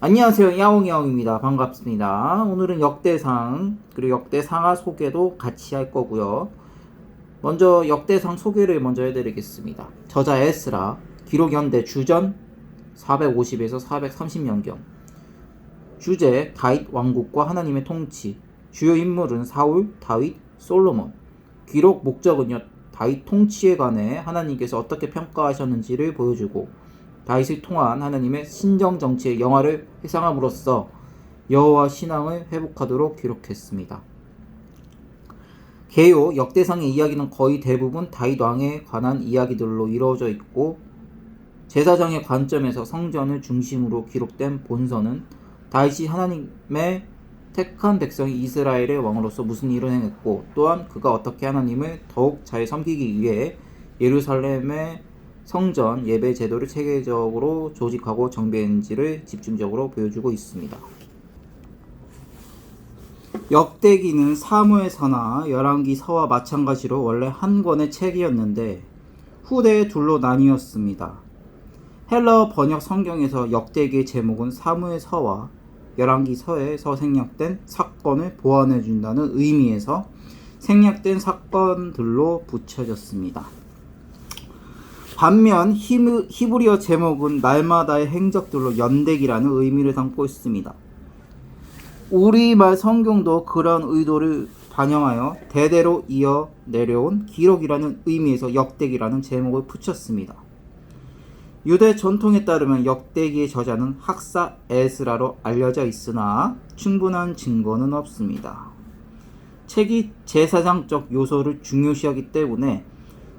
안녕하세요. 야옹야옹입니다. 반갑습니다. 오늘은 역대상 그리고 역대상하 소개도 같이 할 거고요. 먼저 역대상 소개를 먼저 해드리겠습니다. 저자 에스라, 기록 연대 주전 450에서 430년경. 주제 다윗 왕국과 하나님의 통치. 주요 인물은 사울, 다윗, 솔로몬. 기록 목적은요, 다윗 통치에 관해 하나님께서 어떻게 평가하셨는지를 보여주고 다윗을 통한 하나님의 신정 정치의 영화를 회상함으로써 여호와 신앙을 회복하도록 기록했습니다. 개요 역대상의 이야기는 거의 대부분 다윗 왕에 관한 이야기들로 이루어져 있고 제사장의 관점에서 성전을 중심으로 기록된 본서는 다윗이 하나님의 택한 백성이 이스라엘의 왕으로서 무슨 일을 행했고 또한 그가 어떻게 하나님을 더욱 잘 섬기기 위해 예루살렘의 성전 예배 제도를 체계적으로 조직하고 정비했는지를 집중적으로 보여주고 있습니다. 역대기는 사무엘서나 열왕기서와 마찬가지로 원래 한 권의 책이었는데 후대에 둘로 나뉘었습니다. 헬라어 번역 성경에서 역대기의 제목은 사무엘서와 열왕기서에서 생략된 사건을 보완해준다는 의미에서 생략된 사건들로 붙여졌습니다. 반면 히브리어 제목은 날마다의 행적들로 연대기라는 의미를 담고 있습니다. 우리말 성경도 그런 의도를 반영하여 대대로 이어 내려온 기록이라는 의미에서 역대기라는 제목을 붙였습니다. 유대 전통에 따르면 역대기의 저자는 학사 에스라로 알려져 있으나 충분한 증거는 없습니다. 책이 제사장적 요소를 중요시하기 때문에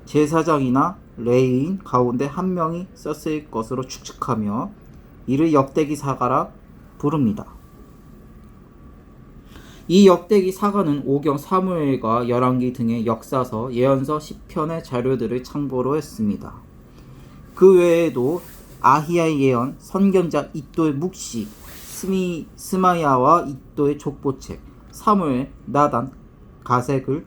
제사장이나 레위인 가운데 한 명이 썼을 것으로 추측하며 이를 역대기 사가라 부릅니다. 이 역대기 사가는 오경 사무엘과 열왕기 등의 역사서, 예언서, 시편의 자료들을 참고로 했습니다. 그 외에도 아히야의 예언, 선견자 이도의 묵시, 스마야와 이도의 족보책, 사무엘, 나단, 가세글,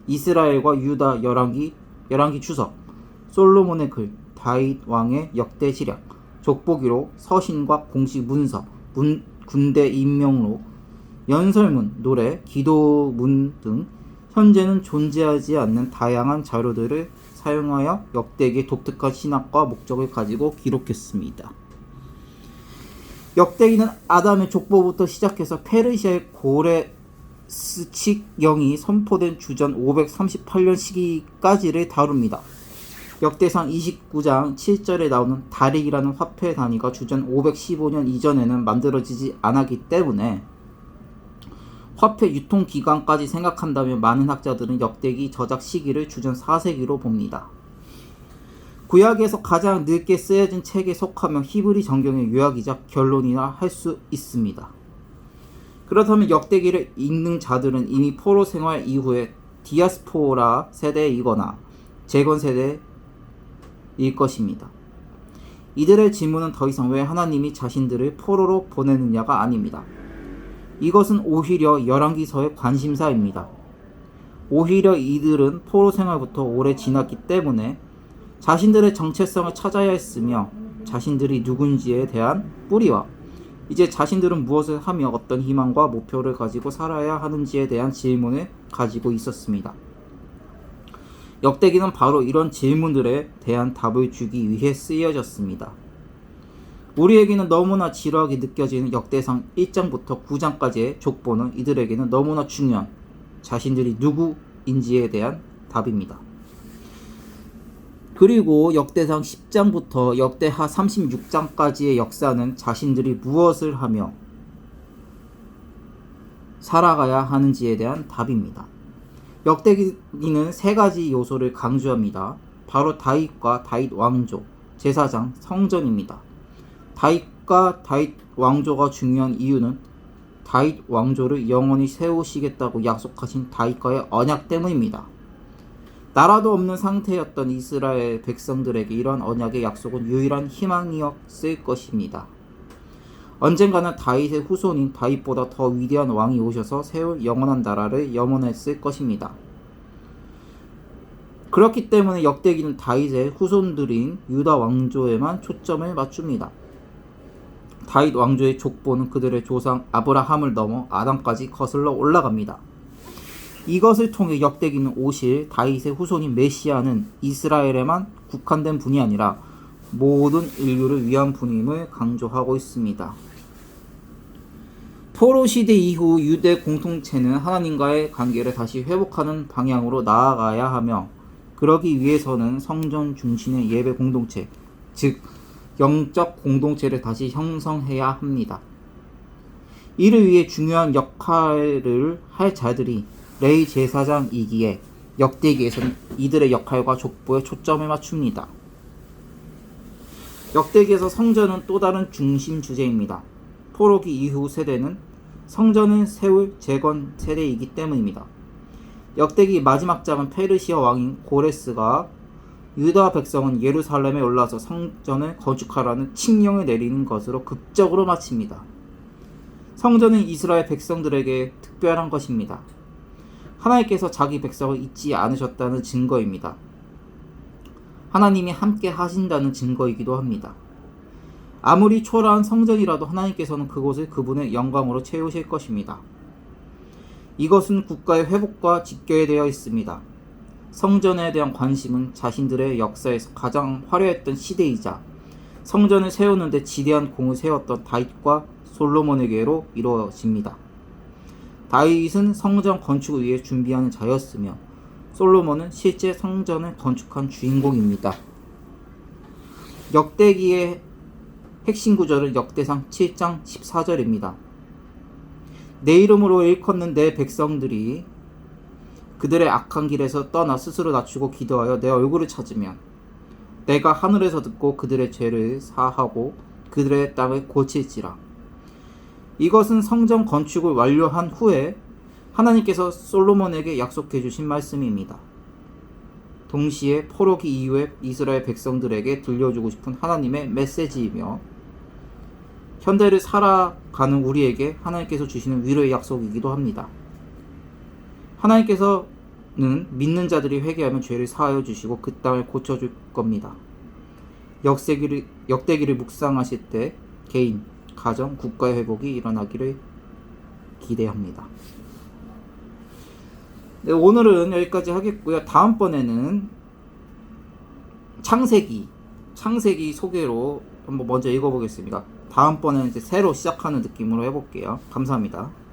이스라엘과 유다 열왕기 주석, 솔로몬의 글, 다윗 왕의 역대 지략, 족보기록, 서신과 공식 문서, 군대 임명록, 연설문, 노래, 기도문 등 현재는 존재하지 않는 다양한 자료들을 사용하여 역대기의 독특한 신학과 목적을 가지고 기록했습니다. 역대기는 아담의 족보부터 시작해서 페르시아의 고레스칙 영이 선포된 주전 538년 시기까지를 다룹니다. 역대상 29장 7절에 나오는 다릭이라는 화폐 단위가 주전 515년 이전에는 만들어지지 않았기 때문에 화폐 유통 기간까지 생각한다면 많은 학자들은 역대기 저작 시기를 주전 4세기로 봅니다. 구약에서 가장 늦게 쓰여진 책에 속하며 히브리 정경의 요약이자 결론이라 할 수 있습니다. 그렇다면 역대기를 읽는 자들은 이미 포로 생활 이후에 디아스포라 세대이거나 재건 세대일 것입니다. 이들의 질문은 더 이상 왜 하나님이 자신들을 포로로 보내느냐가 아닙니다. 이것은 오히려 열왕기서의 관심사입니다. 오히려 이들은 포로 생활부터 오래 지났기 때문에 자신들의 정체성을 찾아야 했으며 자신들이 누군지에 대한 뿌리와 이제 자신들은 무엇을 하며 어떤 희망과 목표를 가지고 살아야 하는지에 대한 질문을 가지고 있었습니다. 역대기는 바로 이런 질문들에 대한 답을 주기 위해 쓰여졌습니다. 우리에게는 너무나 지루하게 느껴지는 역대상 1장부터 9장까지의 족보는 이들에게는 너무나 중요한 자신들이 누구인지에 대한 답입니다. 그리고 역대상 10장부터 역대하 36장까지의 역사는 자신들이 무엇을 하며 살아가야 하는지에 대한 답입니다. 역대기는 세 가지 요소를 강조합니다. 바로 다윗과 다윗 왕조, 제사장, 성전입니다. 다윗과 다윗 왕조가 중요한 이유는 다윗 왕조를 영원히 세우시겠다고 약속하신 다윗과의 언약 때문입니다. 나라도 없는 상태였던 이스라엘 백성들에게 이러한 언약의 약속은 유일한 희망이었을 것입니다. 언젠가는 다윗의 후손인 다윗보다 더 위대한 왕이 오셔서 세울 영원한 나라를 염원했을 것입니다. 그렇기 때문에 역대기는 다윗의 후손들인 유다 왕조에만 초점을 맞춥니다. 다윗 왕조의 족보는 그들의 조상 아브라함을 넘어 아담까지 거슬러 올라갑니다. 이것을 통해 역대기는 오실 다윗의 후손인 메시아는 이스라엘에만 국한된 분이 아니라 모든 인류를 위한 분임을 강조하고 있습니다. 포로 시대 이후 유대 공동체는 하나님과의 관계를 다시 회복하는 방향으로 나아가야 하며, 그러기 위해서는 성전 중심의 예배 공동체, 즉 영적 공동체를 다시 형성해야 합니다. 이를 위해 중요한 역할을 할 자들이 레위 제사장이기에 역대기에서는 이들의 역할과 족보에 초점을 맞춥니다. 역대기에서 성전은 또 다른 중심 주제입니다. 포로기 이후 세대는 성전을 세울 재건 세대이기 때문입니다. 역대기 마지막 장은 페르시아 왕인 고레스가 유다 백성은 예루살렘에 올라서 성전을 건축하라는 칙령을 내리는 것으로 극적으로 마칩니다. 성전은 이스라엘 백성들에게 특별한 것입니다. 하나님께서 자기 백성을 잊지 않으셨다는 증거입니다. 하나님이 함께 하신다는 증거이기도 합니다. 아무리 초라한 성전이라도 하나님께서는 그곳을 그분의 영광으로 채우실 것입니다. 이것은 국가의 회복과 직결되어 있습니다. 성전에 대한 관심은 자신들의 역사에서 가장 화려했던 시대이자 성전을 세우는데 지대한 공을 세웠던 다윗과 솔로몬에게로 이루어집니다. 다윗은 성전 건축을 위해 준비하는 자였으며 솔로몬은 실제 성전을 건축한 주인공입니다. 역대기의 핵심 구절은 역대상 7장 14절입니다. 내 이름으로 일컫는 내 백성들이 그들의 악한 길에서 떠나 스스로 낮추고 기도하여 내 얼굴을 찾으면 내가 하늘에서 듣고 그들의 죄를 사하고 그들의 땅을 고칠지라. 이것은 성전 건축을 완료한 후에 하나님께서 솔로몬에게 약속해 주신 말씀입니다. 동시에 포로기 이후에 이스라엘 백성들에게 들려주고 싶은 하나님의 메시지이며 현대를 살아가는 우리에게 하나님께서 주시는 위로의 약속이기도 합니다. 하나님께서는 믿는 자들이 회개하면 죄를 사하여 주시고 그 땅을 고쳐줄 겁니다. 역대기를 묵상하실 때 개인, 가정, 국가의 회복이 일어나기를 기대합니다. 네, 오늘은 여기까지 하겠고요. 다음번에는 창세기 소개로 한번 먼저 읽어보겠습니다. 다음번에는 이제 새로 시작하는 느낌으로 해볼게요. 감사합니다.